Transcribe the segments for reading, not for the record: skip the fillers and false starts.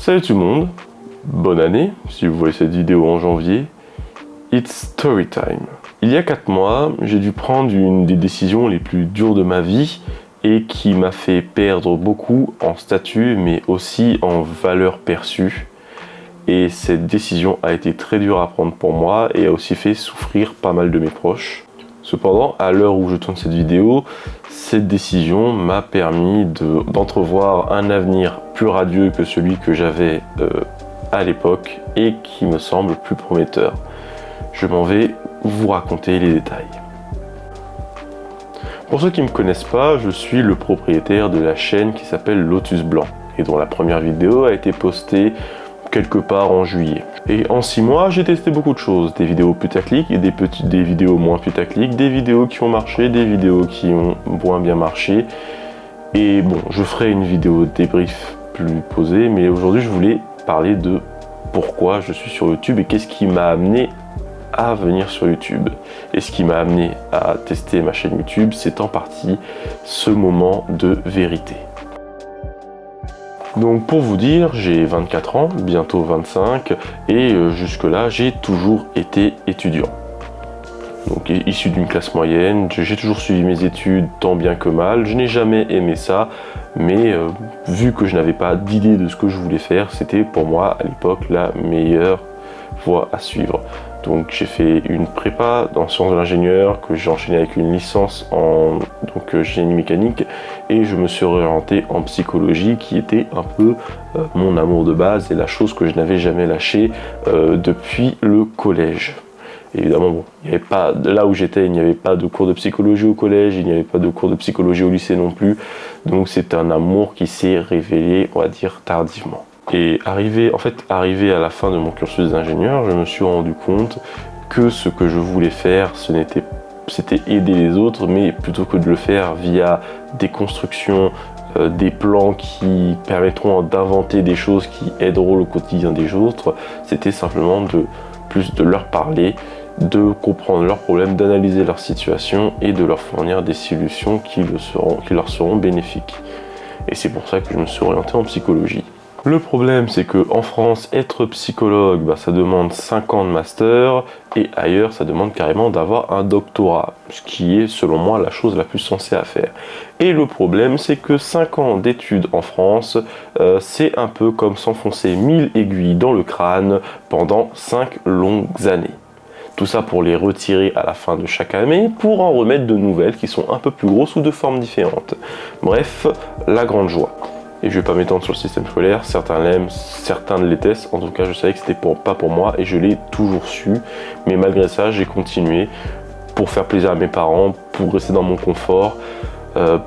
Salut tout le monde, bonne année, si vous voyez cette vidéo en janvier, it's story time. Il y a 4 mois, j'ai dû prendre une des décisions les plus dures de ma vie et qui m'a fait perdre beaucoup en statut mais aussi en valeur perçue. Et cette décision a été très dure à prendre pour moi et a aussi fait souffrir pas mal de mes proches. Cependant, à l'heure où je tourne cette vidéo, cette décision m'a permis d'entrevoir un avenir plus radieux que celui que j'avais à l'époque et qui me semble plus prometteur. Je m'en vais vous raconter les détails. Pour ceux qui ne me connaissent pas, je suis le propriétaire de la chaîne qui s'appelle Lotus Blanc et dont la première vidéo a été postée quelque part en juillet. Et en 6 mois, j'ai testé beaucoup de choses, des vidéos putaclic et des vidéos moins putaclic, des vidéos qui ont marché, des vidéos qui ont moins bien marché. Et bon, je ferai une vidéo débrief plus posée, mais aujourd'hui je voulais parler de pourquoi je suis sur YouTube et qu'est-ce qui m'a amené à venir sur YouTube. Et ce qui m'a amené à tester ma chaîne YouTube, c'est en partie ce moment de vérité. Donc pour vous dire, j'ai 24 ans, bientôt 25, et jusque-là, j'ai toujours été étudiant. Donc issu d'une classe moyenne, j'ai toujours suivi mes études tant bien que mal. Je n'ai jamais aimé ça, mais vu que je n'avais pas d'idée de ce que je voulais faire, c'était pour moi à l'époque la meilleure voie à suivre. Donc j'ai fait une prépa dans sciences de l'ingénieur que j'ai enchaîné avec une licence en génie mécanique et je me suis orienté en psychologie qui était un peu mon amour de base et la chose que je n'avais jamais lâchée depuis le collège. Évidemment, bon, il n'y avait pas, là où j'étais, il n'y avait pas de cours de psychologie au collège, il n'y avait pas de cours de psychologie au lycée non plus, donc c'est un amour qui s'est révélé, on va dire, tardivement. Et arrivé à la fin de mon cursus d'ingénieur, je me suis rendu compte que ce que je voulais faire, c'était aider les autres, mais plutôt que de le faire via des constructions, des plans qui permettront d'inventer des choses qui aideront le quotidien des autres, c'était simplement de leur parler, de comprendre leurs problèmes, d'analyser leur situation et de leur fournir des solutions qui leur seront bénéfiques. Et c'est pour ça que je me suis orienté en psychologie. Le problème, c'est qu'en France, être psychologue, ça demande 5 ans de master, et ailleurs, ça demande carrément d'avoir un doctorat, ce qui est, selon moi, la chose la plus sensée à faire. Et le problème, c'est que 5 ans d'études en France, c'est un peu comme s'enfoncer 1000 aiguilles dans le crâne pendant 5 longues années. Tout ça pour les retirer à la fin de chaque année, pour en remettre de nouvelles qui sont un peu plus grosses ou de formes différentes. Bref, la grande joie. Et je vais pas m'étendre sur le système scolaire, certains l'aiment, certains le détestent, en tout cas je savais que c'était pas pour moi et je l'ai toujours su, mais malgré ça j'ai continué pour faire plaisir à mes parents, pour rester dans mon confort,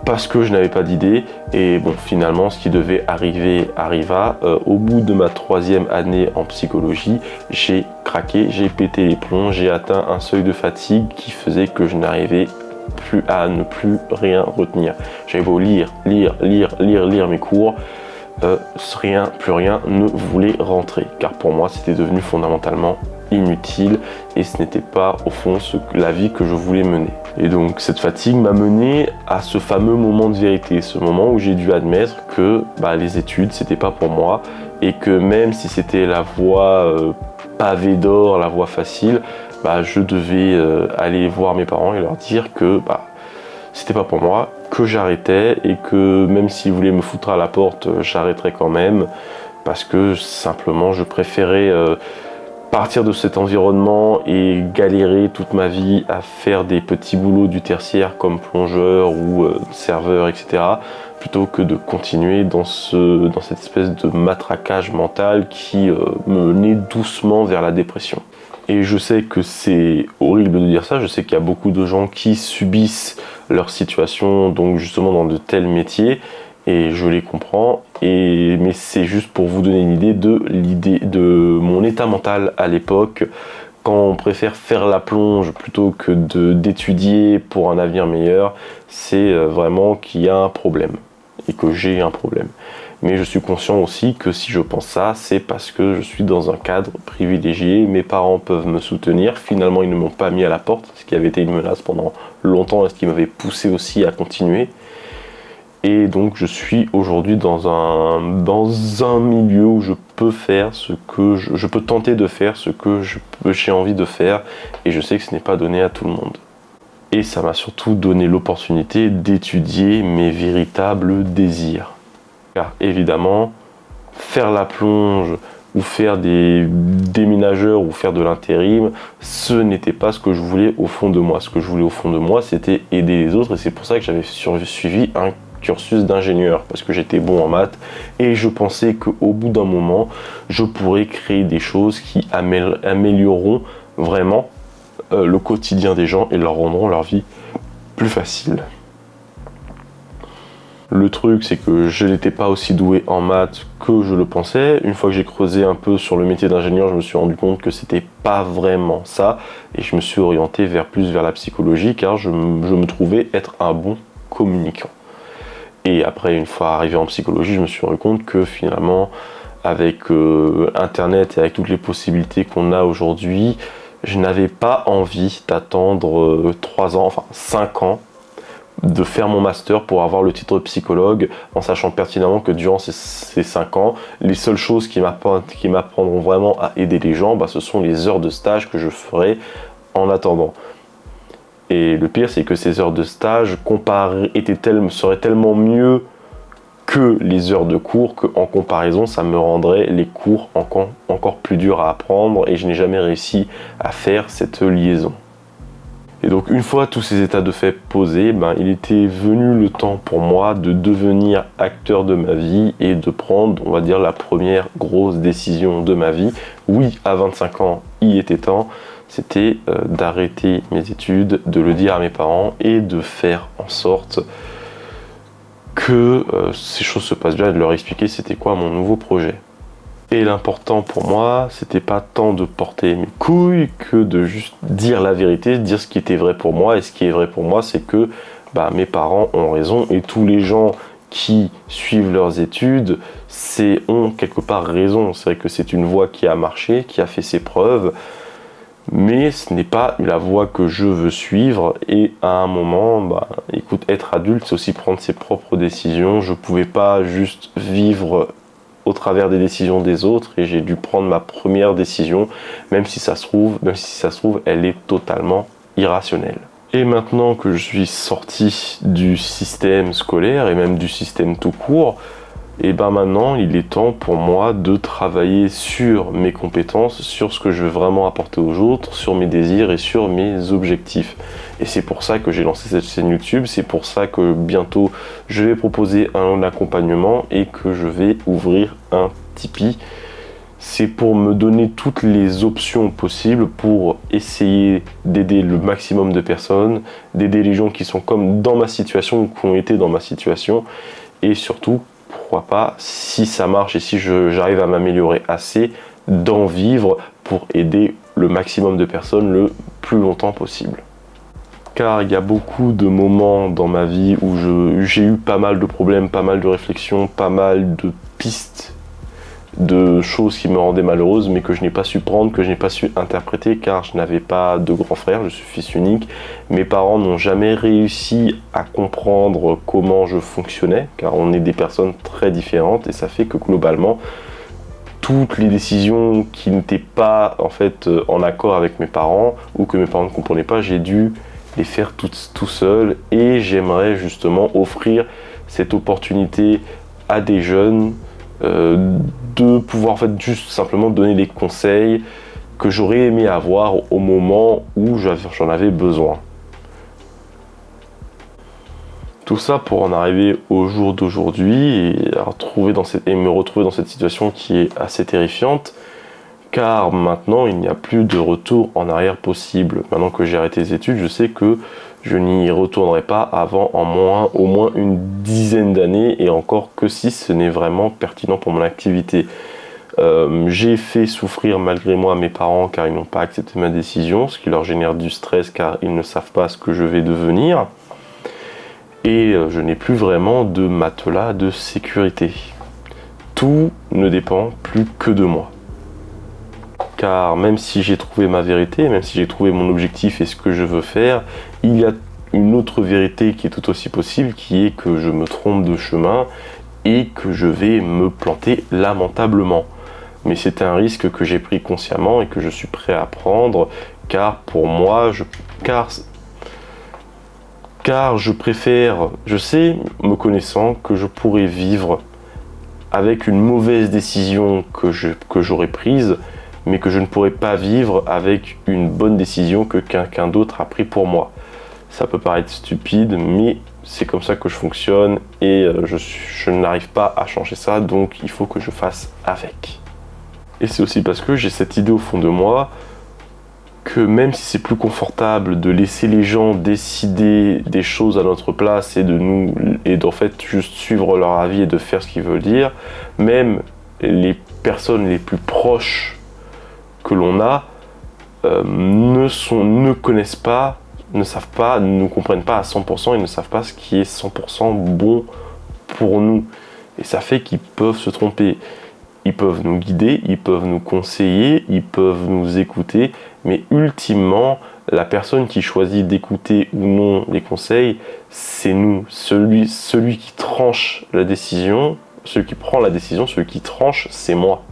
parce que je n'avais pas d'idée, et bon finalement ce qui devait arriver arriva. Au bout de ma 3e année en psychologie, j'ai craqué, j'ai pété les plombs, j'ai atteint un seuil de fatigue qui faisait que je n'arrivais plus à ne plus rien retenir. J'avais beau lire mes cours, plus rien ne voulait rentrer, car pour moi c'était devenu fondamentalement inutile et ce n'était pas au fond la vie que je voulais mener. Et donc cette fatigue m'a mené à ce fameux moment de vérité, ce moment où j'ai dû admettre que les études c'était pas pour moi et que même si c'était la voie pavée d'or, la voie facile, je devais aller voir mes parents et leur dire que c'était pas pour moi, que j'arrêtais et que même s'ils voulaient me foutre à la porte, j'arrêterais quand même parce que simplement je préférais partir de cet environnement et galérer toute ma vie à faire des petits boulots du tertiaire comme plongeur ou serveur, etc. plutôt que de continuer dans cette espèce de matraquage mental qui me menait doucement vers la dépression. Et je sais que c'est horrible de dire ça, je sais qu'il y a beaucoup de gens qui subissent leur situation, donc justement dans de tels métiers, et je les comprends, mais c'est juste pour vous donner une idée de mon état mental à l'époque, quand on préfère faire la plonge plutôt que d'étudier pour un avenir meilleur, c'est vraiment qu'il y a un problème, et que j'ai un problème. Mais je suis conscient aussi que si je pense ça, c'est parce que je suis dans un cadre privilégié, mes parents peuvent me soutenir, finalement ils ne m'ont pas mis à la porte, ce qui avait été une menace pendant longtemps et ce qui m'avait poussé aussi à continuer. Et donc je suis aujourd'hui dans un milieu où je peux faire ce que je peux tenter de faire ce que j'ai envie de faire, et je sais que ce n'est pas donné à tout le monde. Et ça m'a surtout donné l'opportunité d'étudier mes véritables désirs. Car évidemment, faire la plonge ou faire des déménageurs ou faire de l'intérim, ce n'était pas ce que je voulais au fond de moi. Ce que je voulais au fond de moi, c'était aider les autres, et c'est pour ça que j'avais suivi un cursus d'ingénieur, parce que j'étais bon en maths et je pensais qu'au bout d'un moment, je pourrais créer des choses qui amélioreront vraiment le quotidien des gens et leur rendront leur vie plus facile. Le truc, c'est que je n'étais pas aussi doué en maths que je le pensais. Une fois que j'ai creusé un peu sur le métier d'ingénieur, je me suis rendu compte que c'était pas vraiment ça, et je me suis orienté plus vers la psychologie, car je me trouvais être un bon communicant. Et après, une fois arrivé en psychologie, je me suis rendu compte que finalement, avec Internet et avec toutes les possibilités qu'on a aujourd'hui, je n'avais pas envie d'attendre 3 ans, enfin 5 ans, de faire mon master pour avoir le titre de psychologue, en sachant pertinemment que durant ces 5 ans, les seules choses qui m'apprendront vraiment à aider les gens, ce sont les heures de stage que je ferai en attendant. Et le pire, c'est que ces heures de stage seraient tellement mieux que les heures de cours, qu'en comparaison, ça me rendrait les cours encore plus durs à apprendre, et je n'ai jamais réussi à faire cette liaison. Et donc, une fois tous ces états de fait posés, il était venu le temps pour moi de devenir acteur de ma vie et de prendre, on va dire, la première grosse décision de ma vie. Oui, à 25 ans, il était temps. C'était d'arrêter mes études, de le dire à mes parents et de faire en sorte que ces choses se passent bien, et de leur expliquer c'était quoi mon nouveau projet. Et l'important pour moi, c'était pas tant de porter mes couilles que de juste dire la vérité, dire ce qui était vrai pour moi. Et ce qui est vrai pour moi, c'est que mes parents ont raison, et tous les gens qui suivent leurs études ont quelque part raison. C'est vrai que c'est une voie qui a marché, qui a fait ses preuves, mais ce n'est pas la voie que je veux suivre. Et à un moment, écoute, être adulte, c'est aussi prendre ses propres décisions. Je pouvais pas juste vivre au travers des décisions des autres, et j'ai dû prendre ma première décision, même si ça se trouve, elle est totalement irrationnelle. Et maintenant que je suis sorti du système scolaire et même du système tout court, et maintenant il est temps pour moi de travailler sur mes compétences, sur ce que je veux vraiment apporter aux autres, sur mes désirs et sur mes objectifs. Et c'est pour ça que j'ai lancé cette chaîne YouTube, c'est pour ça que bientôt je vais proposer un accompagnement et que je vais ouvrir un Tipeee. C'est pour me donner toutes les options possibles pour essayer d'aider le maximum de personnes, d'aider les gens qui sont comme dans ma situation ou qui ont été dans ma situation, et surtout, pourquoi pas, si ça marche et si j'arrive à m'améliorer assez, d'en vivre pour aider le maximum de personnes le plus longtemps possible. Car il y a beaucoup de moments dans ma vie où j'ai eu pas mal de problèmes, pas mal de réflexions, pas mal de pistes, de choses qui me rendaient malheureuse, mais que je n'ai pas su prendre, que je n'ai pas su interpréter, car je n'avais pas de grand frère, je suis fils unique. Mes parents n'ont jamais réussi à comprendre comment je fonctionnais, car on est des personnes très différentes, et ça fait que globalement, toutes les décisions qui n'étaient pas en accord avec mes parents, ou que mes parents ne comprenaient pas, j'ai dû les faire tout seul. Et j'aimerais justement offrir cette opportunité à des jeunes, de pouvoir juste simplement donner des conseils que j'aurais aimé avoir au moment où j'en avais besoin. Tout ça pour en arriver au jour d'aujourd'hui et me retrouver dans cette situation qui est assez terrifiante, car maintenant il n'y a plus de retour en arrière possible. Maintenant que j'ai arrêté les études, je sais que je n'y retournerai pas avant au moins une dizaine d'années, et encore que si ce n'est vraiment pertinent pour mon activité. J'ai fait souffrir malgré moi mes parents, car ils n'ont pas accepté ma décision, ce qui leur génère du stress, car ils ne savent pas ce que je vais devenir. Et je n'ai plus vraiment de matelas de sécurité. Tout ne dépend plus que de moi. Car même si j'ai trouvé ma vérité, même si j'ai trouvé mon objectif et ce que je veux faire, il y a une autre vérité qui est tout aussi possible, qui est que je me trompe de chemin et que je vais me planter lamentablement. Mais c'est un risque que j'ai pris consciemment et que je suis prêt à prendre, car pour moi, car je préfère, je sais, me connaissant, que je pourrais vivre avec une mauvaise décision que j'aurais prise, mais que je ne pourrais pas vivre avec une bonne décision que quelqu'un d'autre a pris pour moi. Ça peut paraître stupide, mais c'est comme ça que je fonctionne et je n'arrive pas à changer ça, donc il faut que je fasse avec. Et c'est aussi parce que j'ai cette idée au fond de moi que même si c'est plus confortable de laisser les gens décider des choses à notre place et d'en fait juste suivre leur avis et de faire ce qu'ils veulent dire, même les personnes les plus proches que l'on a ne connaissent pas, ne savent pas, ne comprennent pas à 100% et ne savent pas ce qui est 100% bon pour nous. Et ça fait qu'ils peuvent se tromper. Ils peuvent nous guider, ils peuvent nous conseiller, ils peuvent nous écouter, mais ultimement, la personne qui choisit d'écouter ou non les conseils, c'est nous. Celui qui tranche la décision, celui qui prend la décision, celui qui tranche, c'est moi.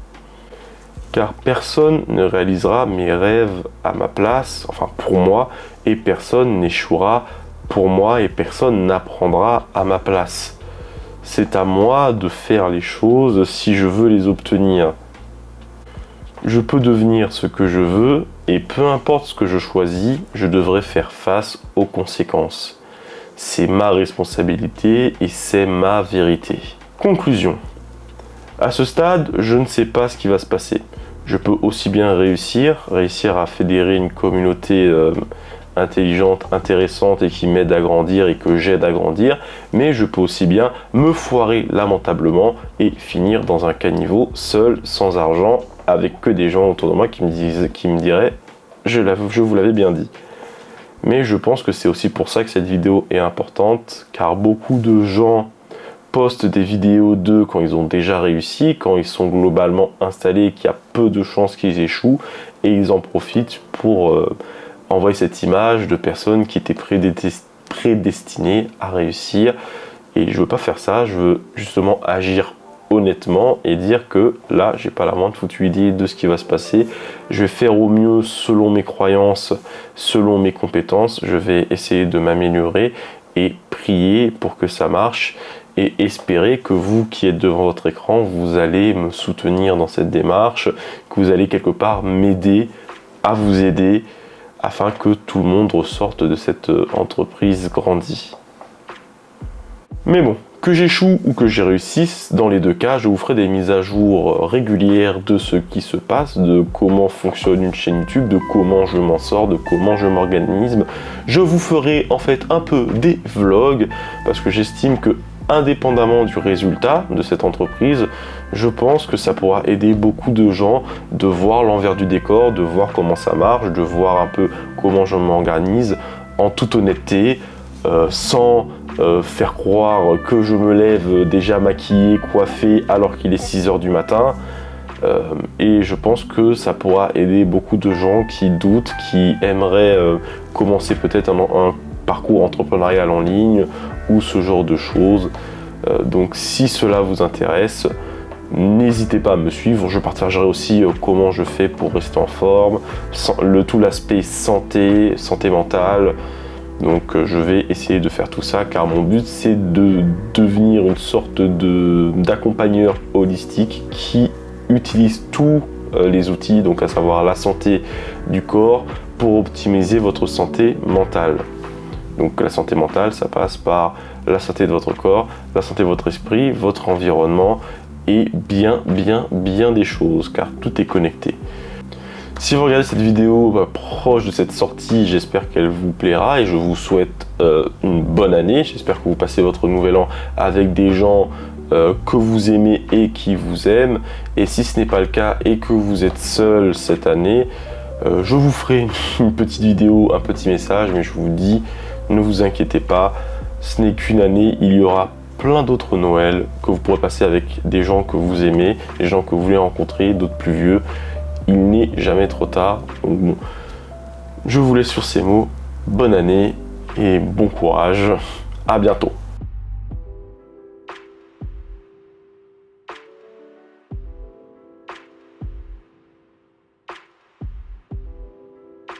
Car personne ne réalisera mes rêves à ma place, enfin pour moi, et personne n'échouera pour moi, et personne n'apprendra à ma place. C'est à moi de faire les choses si je veux les obtenir. Je peux devenir ce que je veux et peu importe ce que je choisis, je devrais faire face aux conséquences. C'est ma responsabilité et c'est ma vérité. Conclusion. À ce stade, je ne sais pas ce qui va se passer. Je peux aussi bien réussir à fédérer une communauté intelligente, intéressante et qui m'aide à grandir et que j'aide à grandir, mais je peux aussi bien me foirer lamentablement et finir dans un caniveau, seul, sans argent, avec que des gens autour de moi qui me diraient « je vous l'avais bien dit ». Mais je pense que c'est aussi pour ça que cette vidéo est importante, car beaucoup de gens postent des vidéos d'eux quand ils ont déjà réussi, quand ils sont globalement installés, qu'il y a peu de chances qu'ils échouent, et ils en profitent pour envoyer cette image de personnes qui étaient prédestinées à réussir. Et je veux pas faire ça, je veux justement agir honnêtement et dire que là, j'ai pas la moindre foutue idée de ce qui va se passer. Je vais faire au mieux selon mes croyances, selon mes compétences. Je vais essayer de m'améliorer et prier pour que ça marche et espérer que vous qui êtes devant votre écran, vous allez me soutenir dans cette démarche, que vous allez quelque part m'aider à vous aider afin que tout le monde ressorte de cette entreprise grandie. Mais bon, que j'échoue ou que j'y réussisse, dans les deux cas, je vous ferai des mises à jour régulières de ce qui se passe, de comment fonctionne une chaîne YouTube, de comment je m'en sors, de comment je m'organise. Je vous ferai en fait un peu des vlogs, parce que j'estime que indépendamment du résultat de cette entreprise, je pense que ça pourra aider beaucoup de gens de voir l'envers du décor, de voir comment ça marche, de voir un peu comment je m'organise en toute honnêteté, sans faire croire que je me lève déjà maquillé, coiffé alors qu'il est 6 h du matin. Et je pense que ça pourra aider beaucoup de gens qui doutent, qui aimeraient commencer peut-être un parcours entrepreneurial en ligne ou ce genre de choses. Donc si cela vous intéresse, n'hésitez pas à me suivre. Je partagerai aussi comment je fais pour rester en forme, tout l'aspect santé mentale. Donc je vais essayer de faire tout ça car mon but c'est de devenir une sorte d'accompagneur holistique qui utilise tous les outils, donc à savoir la santé du corps pour optimiser votre santé mentale. Donc la santé mentale, ça passe par la santé de votre corps, la santé de votre esprit, votre environnement et bien des choses, car tout est connecté. Si vous regardez cette vidéo proche de cette sortie, j'espère qu'elle vous plaira et je vous souhaite une bonne année. J'espère que vous passez votre nouvel an avec des gens que vous aimez et qui vous aiment. Et si ce n'est pas le cas et que vous êtes seul cette année, je vous ferai une petite vidéo, un petit message, mais je vous dis, ne vous inquiétez pas, ce n'est qu'une année, il y aura plein d'autres Noëls que vous pourrez passer avec des gens que vous aimez, des gens que vous voulez rencontrer, d'autres plus vieux. Il n'est jamais trop tard. Donc bon, je vous laisse sur ces mots. Bonne année et bon courage, à bientôt.